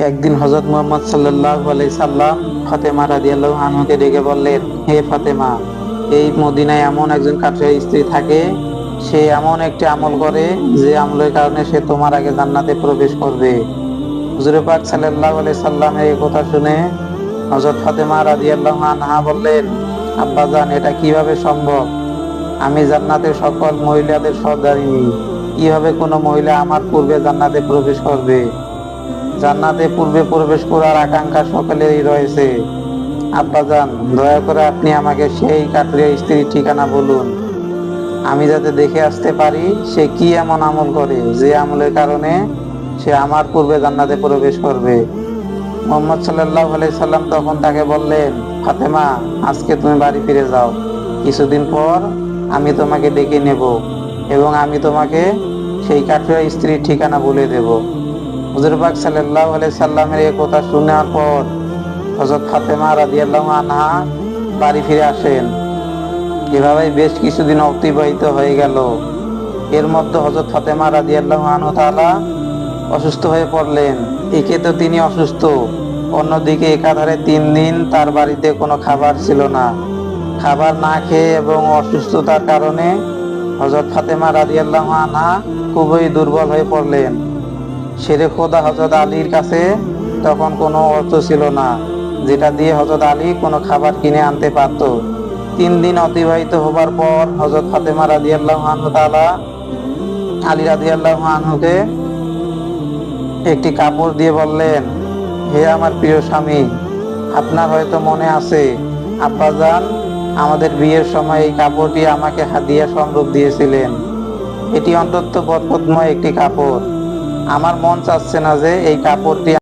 একদিন হযরত মুহাম্মদ সাল্লাল্লাহু আলাইহি সাল্লাম ফাতেমা রাদিয়াল্লাহু আনহাকে ডেকে বললেন, হে ফাতেমা, এই মদিনায় এমন একজন কাঠের স্ত্রী থাকে, সে এমন একটি আমল করে যে আমলের কারণে সে তোমার আগে জান্নাতে প্রবেশ করবে। হুজুর পাক সাল্লাল্লাহু আলাইহি সাল্লামের এই কথা শুনে হযরত ফাতেমা রাদিয়াল্লাহু আনহা বললেন, আব্বাজান, এটা কিভাবে সম্ভব? আমি জান্নাতের সকল মহিলাদের সর্দারিনী, কিভাবে কোনো মহিলা আমার পূর্বে জান্নাতে প্রবেশ করবে? জান্নাতে পূর্বে প্রবেশ করার আকাঙ্ক্ষা সকলেরই রয়েছে। আব্বাজান, দয়া করে আপনি আমাকে সেই কাঠুরিয়া স্ত্রীর ঠিকানা বলুন, আমি যাতে দেখে আসতে পারি সে কি এমন আমল করে যে আমলের কারণে সে আমার পূর্বে জান্নাতে প্রবেশ করবে। মুহাম্মদ সাল্লাল্লাহু আলাইহি সাল্লাম তখন তাকে বললেন, ফাতেমা, আজকে তুমি বাড়ি ফিরে যাও। কিছুদিন পর আমি তোমাকে ডেকে নেব এবং আমি তোমাকে সেই কাঠুরিয়া স্ত্রীর ঠিকানা বলে দেব। হুজুর পাক সাল্লাল্লাহু আলাইহি সাল্লামের এই কথা শোনার পর হযরত ফাতেমা রাদিয়াল্লাহু আনহা বাড়ি ফিরে আসেন। এভাবে বেশ কিছুদিন অতিবাহিত হয়ে গেল। এর মধ্যে হযরত ফাতেমা রাদিয়াল্লাহু আনহু তাআলা অসুস্থ হয়ে পড়লেন। একে তো তিনি অসুস্থ, অন্যদিকে একাধারে 3 দিন তার বাড়িতে কোনো খাবার ছিল না। খাবার না খেয়ে এবং অসুস্থতার কারণে হযরত ফাতেমা রাদিয়াল্লাহু আনহা খুবই দুর্বল হয়ে পড়লেন। শেরে খোদা হযরত আলীর কাছে তখন কোনো অর্থ ছিল না, যেটা দিয়ে হযরত আলী কোনো খাবার কিনে আনতে পারত। 3 দিন অতিবাহিত হবার পর হযরত ফাতেমা রাদিয়াল্লাহু আনহু তাআলা আলী রাদিয়াল্লাহু আনহুকে একটি কাপড় দিয়ে বললেন, হে আমার প্রিয় স্বামী, আপনার হয়তো মনে আছে আব্বাজান আমাদের বিয়ের সময় এই কাপড়টি আমাকে হাদিয়া স্বরূপ দিয়েছিলেন। এটি অত্যন্ত বরকতময় একটি কাপড়। আমার মন চাচ্ছে না যে এই কাপড়টি